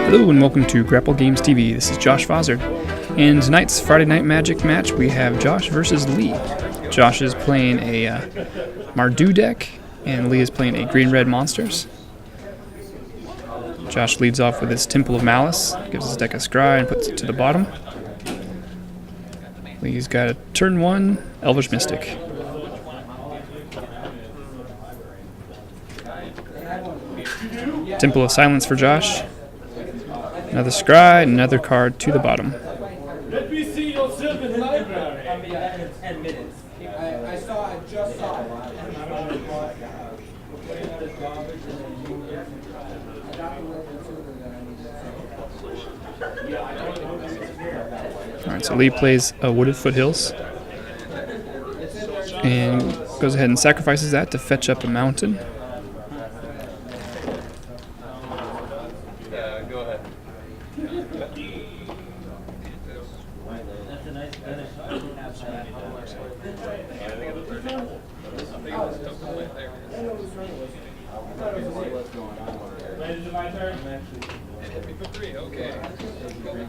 Hello and welcome to Grapple Games TV. This is Josh Fozzard. In tonight's Friday Night Magic match, we have Josh versus Lee. Josh is playing a Mardu deck, and Lee is playing a green-red monsters. Josh leads off with his Temple of Malice, gives his deck a scry and puts it to the bottom. Lee's got a turn 1 Elvish Mystic. Temple of Silence for Josh. Another scry, another card to the bottom. Let me see your Sylvan Library. I'll be back in 10 minutes. I just saw it. Alright, so Lee plays a Wooded Foothills. And goes ahead and sacrifices that to fetch up a mountain. Go ahead.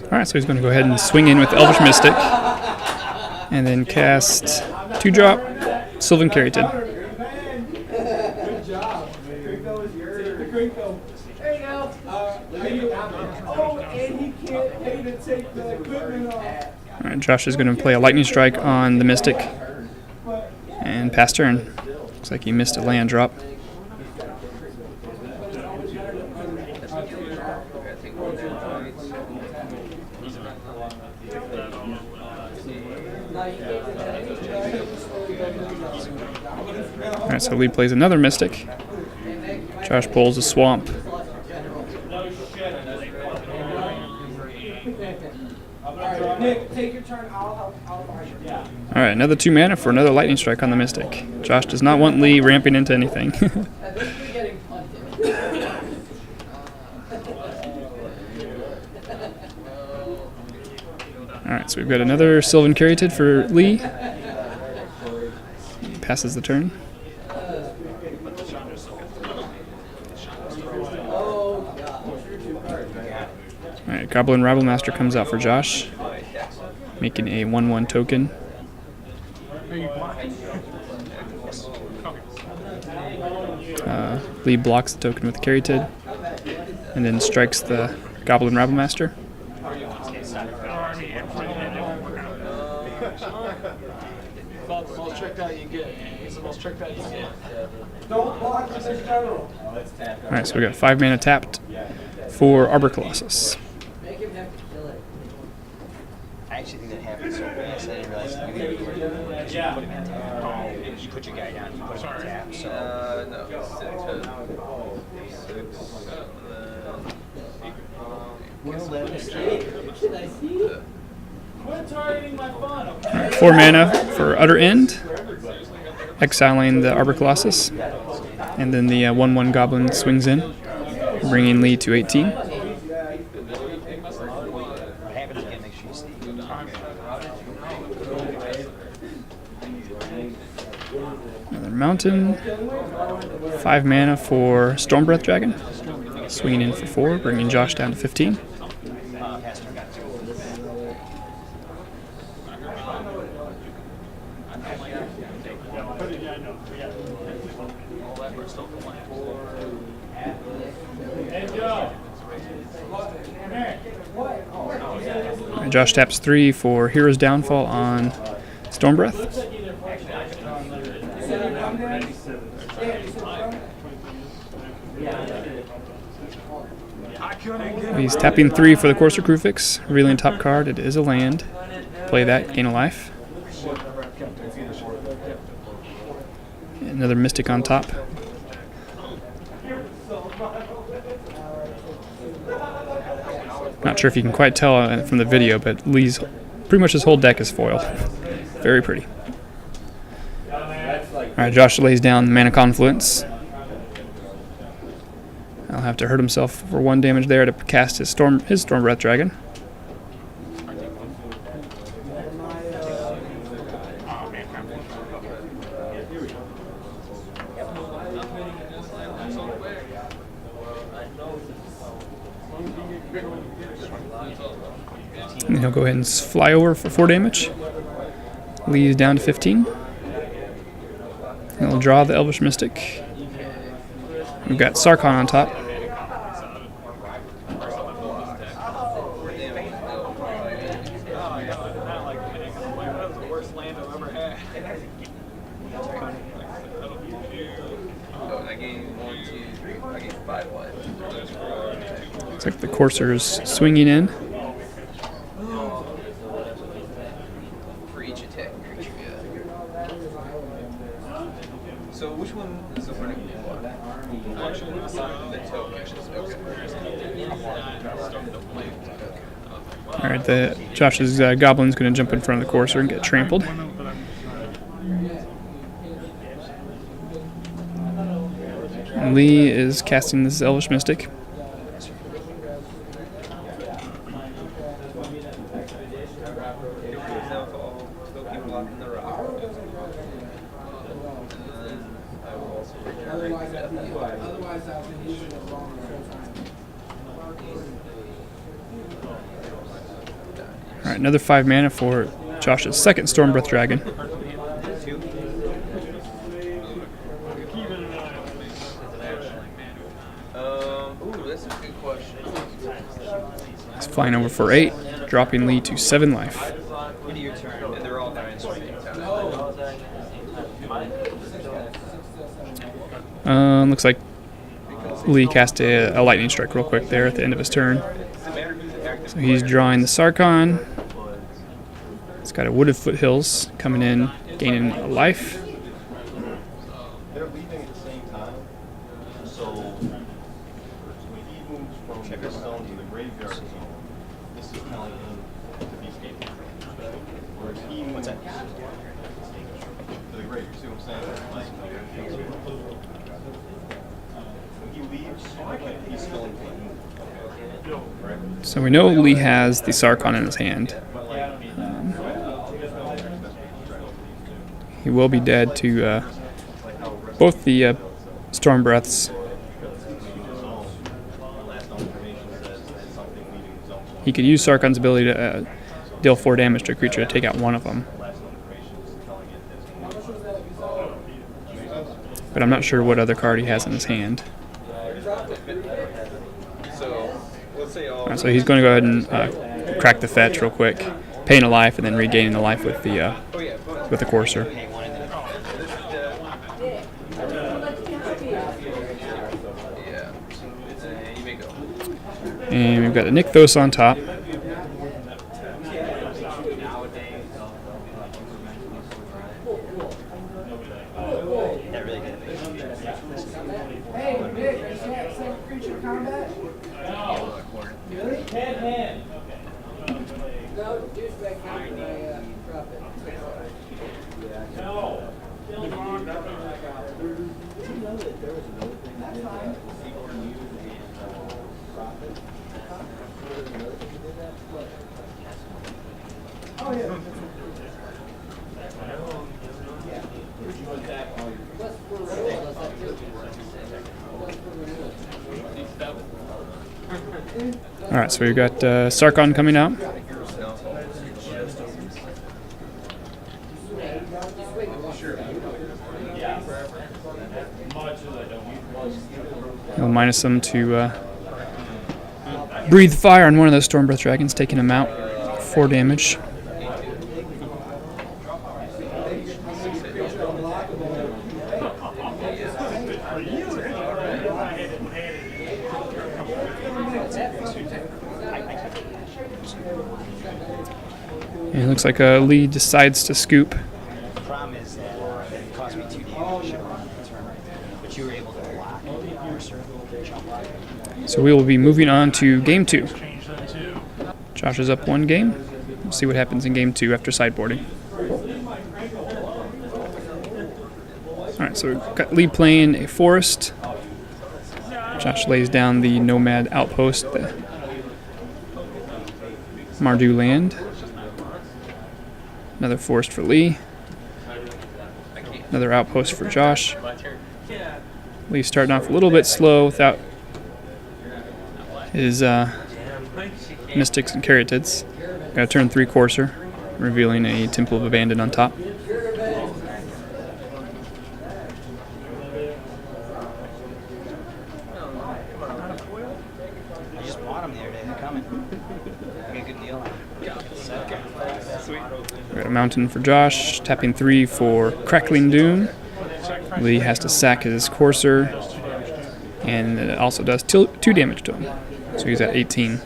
Alright, so he's going to go ahead and swing in with Elvish Mystic. And then cast 2-drop Sylvan Caryatid. Good job. There you go. Oh, and he can't pay to take the equipment off. Alright, Josh is going to play a Lightning Strike on the Mystic. And pass turn. Looks like he missed a land drop. Alright, so Lee plays another Mystic. Josh pulls a Swamp. Nick, take your turn. I'll Alright, another 2 mana for another Lightning Strike on the Mystic. Josh does not want Lee ramping into anything. Alright, so we've got another Sylvan Caryatid for Lee. He passes the turn. Alright, Goblin Rabblemaster comes out for Josh, making a 1/1 token. Lee blocks the token with Caryatid, and then strikes the Goblin Rabblemaster. Alright, so we got 5 mana tapped for Arbor Colossus. I actually think that happened so fast. I didn't realize that you put him in tap. You put your guy down, you put him in tap. So Quit targeting my phone, okay? Alright, 4 mana for Utter End, exiling the Arbor Colossus, and then the 1/1 Goblin swings in, bringing Lee to 18. Another mountain, 5 mana for Stormbreath Dragon, swinging in for 4, bringing Josh down to 15. Josh taps 3 for Hero's Downfall on Stormbreath. He's tapping 3 for the Courser Crucifix, revealing top card. It is a land. Play that, gain a life. Another Mystic on top. Not sure if you can quite tell from the video, but Lee's pretty much his whole deck is foiled. Very pretty. Alright, Josh lays down Mana Confluence. I'll have to hurt himself for 1 damage there to cast his Stormbreath Dragon. And he'll go ahead and fly over for 4 damage. Lee is down to 15. And he'll draw the Elvish Mystic. We've got Sarkhan on top. Looks like the Courser's swinging in. For each attack creature, yeah. So which one is the winning one? The tokens. Okay. All right, Josh's Goblin's going to jump in front of the Courser and get trampled. And Lee is casting this Elvish Mystic. All right, another 5 mana for Josh's second Stormbreath Dragon. Ooh, that's a good question. He's flying over for 8, dropping Lee to 7 life. Into your turn, and they're all dying straight. Looks like Lee cast a lightning strike real quick there at the end of his turn. So he's drawing the Sarkhan. It's got a Wooded Foothills coming in, gaining a life. They're leaving at the same time, so when he moves from the zone to the graveyard zone, this is telling him to be escaping. Whereas he moves to the grave, you see what I'm saying? Like, when he leaves, he's still in play. So we know Lee has the Sarkhan in his hand. He will be dead to both the Stormbreaths. He could use Sarkhan's ability to deal 4 damage to a creature to take out one of them. But I'm not sure what other card he has in his hand. Alright, so he's going to go ahead and crack the fetch real quick, paying a life, and then regaining the life with the Courser. And we've got the Nykthos on top. Alright, so we've got Sarkhan coming out. He'll minus them to breathe fire on one of those Stormbreath Dragons, taking him out. 4 damage. And it looks like Lee decides to scoop. The problem is that it cost me 2 damage on the turn, but you were able to block the Courser. So we will be moving on to Game 2. Josh is up 1 game. We'll see what happens in Game 2 after sideboarding. Alright, so we've got Lee playing a Forest. Josh lays down the Nomad Outpost, the Mardu land. Another Forest for Lee. Another Outpost for Josh. Lee starting off a little bit slow without his Mystics and Caryatids. Got a turn 3 courser, revealing a Temple of Abandon on top. I just bought them the other day. They're coming. I got a good deal on them. We got a Mountain for Josh, tapping 3 for Crackling Doom. Lee has to sack his courser, and it also does 2 damage to him. So he's at 18.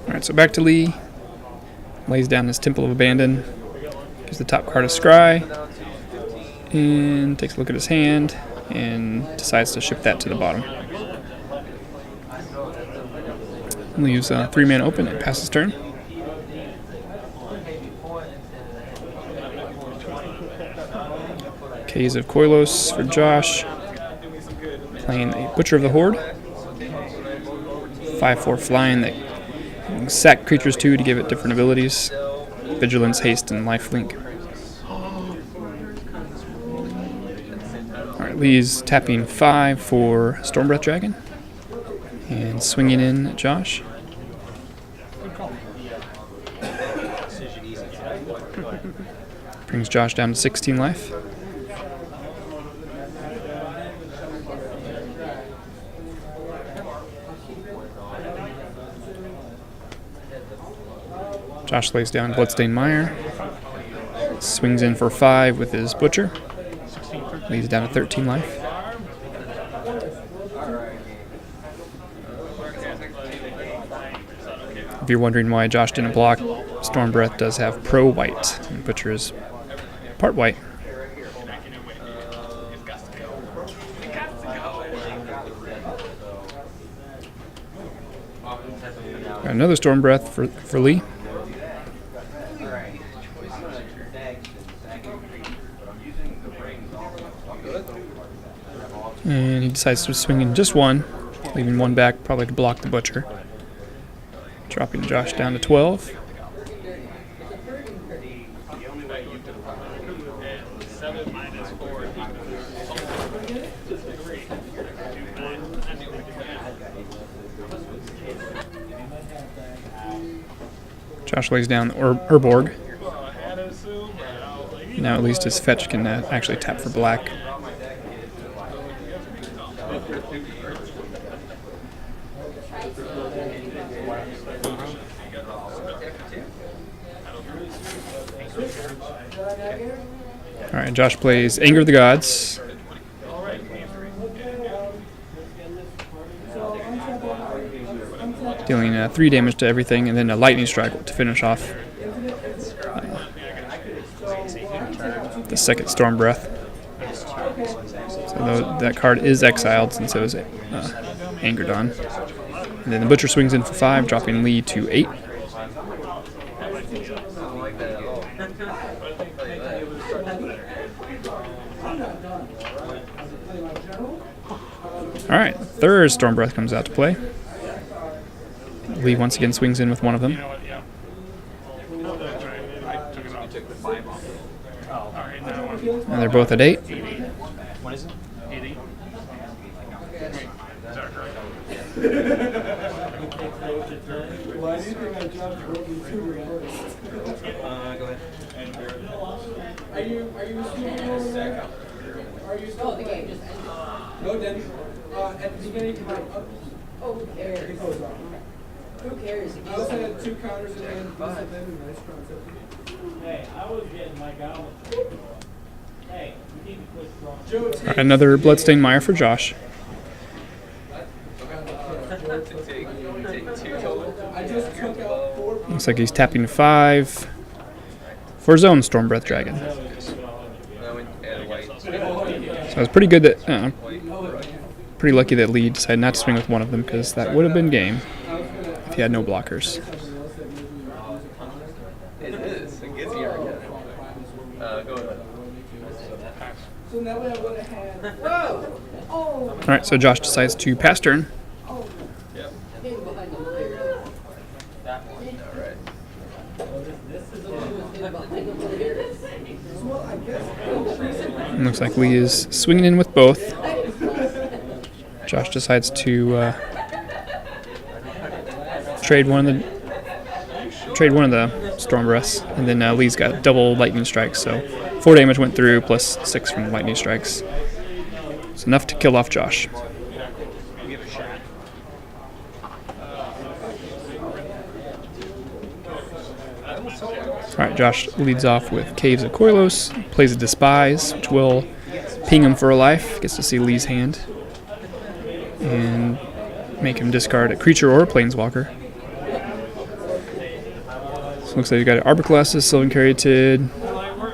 Alright, so back to Lee. Lays down his Temple of Abandon. Gives the top card a scry. And takes a look at his hand. And decides to ship that to the bottom. Leaves 3 mana open and passes turn. Caves of Koilos for Josh. Playing a Butcher of the Horde. 5/4 flying that can sack creatures to give it different abilities. Vigilance, Haste, and Lifelink. Alright, Lee's tapping 5 for Stormbreath Dragon. And swinging in at Josh. Brings Josh down to 16 life. Josh lays down Bloodstained Mire. Swings in for 5 with his Butcher. Leads down to 13 life. If you're wondering why Josh didn't block, Stormbreath does have Pro White, and Butcher is part white. Got another Stormbreath for Lee. And he decides to swing in just 1, leaving 1 back probably to block the Butcher. Dropping Josh down to 12. Josh lays down Urborg. Now at least his fetch can actually tap for black. Alright, Josh plays Anger of the Gods. Dealing 3 damage to everything, and then a Lightning Strike to finish off the second Stormbreath. So that card is exiled since it was angered on. And then the Butcher swings in for 5, dropping Lee to 8. Alright, third Stormbreath comes out to play. Lee once again swings in with one of them. And they're both at 8. What is it? 80. Why do you think I jumped to reverse? Go ahead. Are you assuming over there? Are you still? The game just ended. No, then, at the beginning, Oh, who cares? it goes on. Who cares? I also had 2 counters in hand, plus a then nice concept. Hey, I was getting my goblet. Hey, we need to quit strong. Joe takes. Alright, another Bloodstained Mire for Josh. I just took out 4. Looks like he's tapping 5 for his own Stormbreath Dragon. So it's pretty good that, pretty lucky that Lee decided not to swing with one of them, because that would have been game if he had no blockers. It is. It gets here again. Go ahead. So that way I would have had. Whoa! Oh! Alright, so Josh decides to pass turn. Yep. Hidden behind the players. That one. All right. Hidden behind the players. Looks like Lee is swinging in with both. Josh decides to trade one of the storm breaths, and then Lee's got double lightning strikes, so 4 damage went through plus 6 from the lightning strikes. It's enough to kill off Josh. Give it a shot. Alright, Josh leads off with Caves of Koilos, plays a Despise, which will ping him for a life, gets to see Lee's hand, and make him discard a creature or a planeswalker. So looks like you got an Arbor Colossus, Sylvan Caryatid,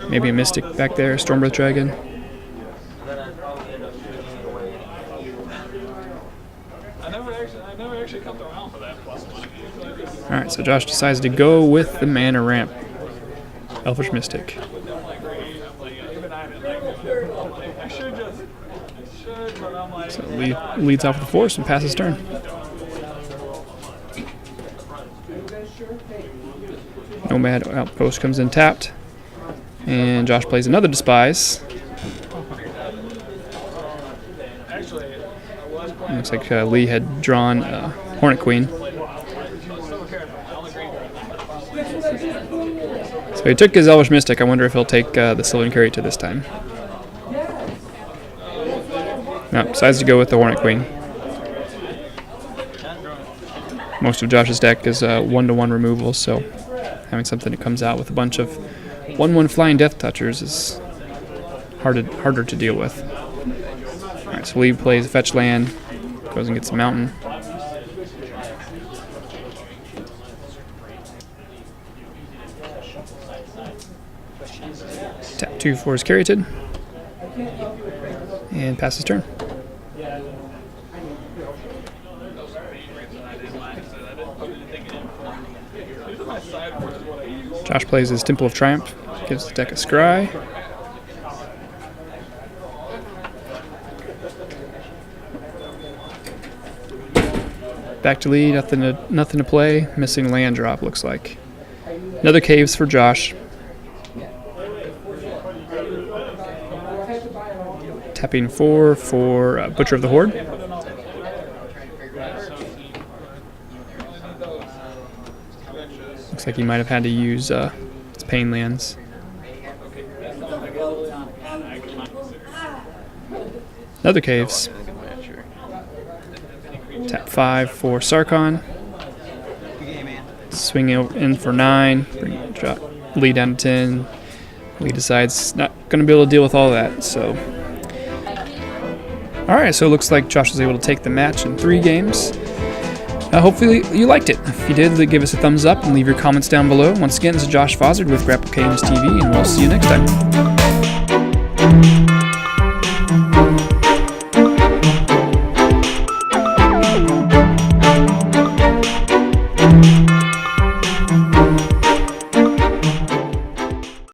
maybe a Mystic back there, Stormbreath Dragon. I never actually come around for that plus one. Alright, so Josh decides to go with the mana ramp. Elfish Mystic. I should, but I'm like. So Lee leads off with the force and passes turn. Nomad Outpost comes in tapped. And Josh plays another Despise. Looks like Lee had drawn Hornet Queen. So he took his Elvish Mystic. I wonder if he'll take the Sylvan Caryatid this time. No, decides to go with the Hornet Queen. Most of Josh's deck is 1-to-1 removal, so having something that comes out with a bunch of 1/1 flying Death Touchers is harder to deal with. Alright, so Lee plays a fetch land, goes and gets a mountain. Tap 2 for his Caryatid. And passes turn. Josh plays his Temple of Triumph, gives the deck a scry. Back to Lee, nothing to play. Missing land drop, looks like. Another Caves for Josh. Tapping 4 for Butcher of the Horde. Looks like he might have had to use his Pain lands. Another Caves. Tap 5 for Sarkon. Swing in for 9. Bring Lee down to 10. Lee decides not going to be able to deal with all that, so. Alright, so it looks like Josh was able to take the match in 3 games. Hopefully you liked it. If you did, give us a thumbs up and leave your comments down below. Once again, this is Josh Fozzard with Grapple Games TV, and we'll see you next time.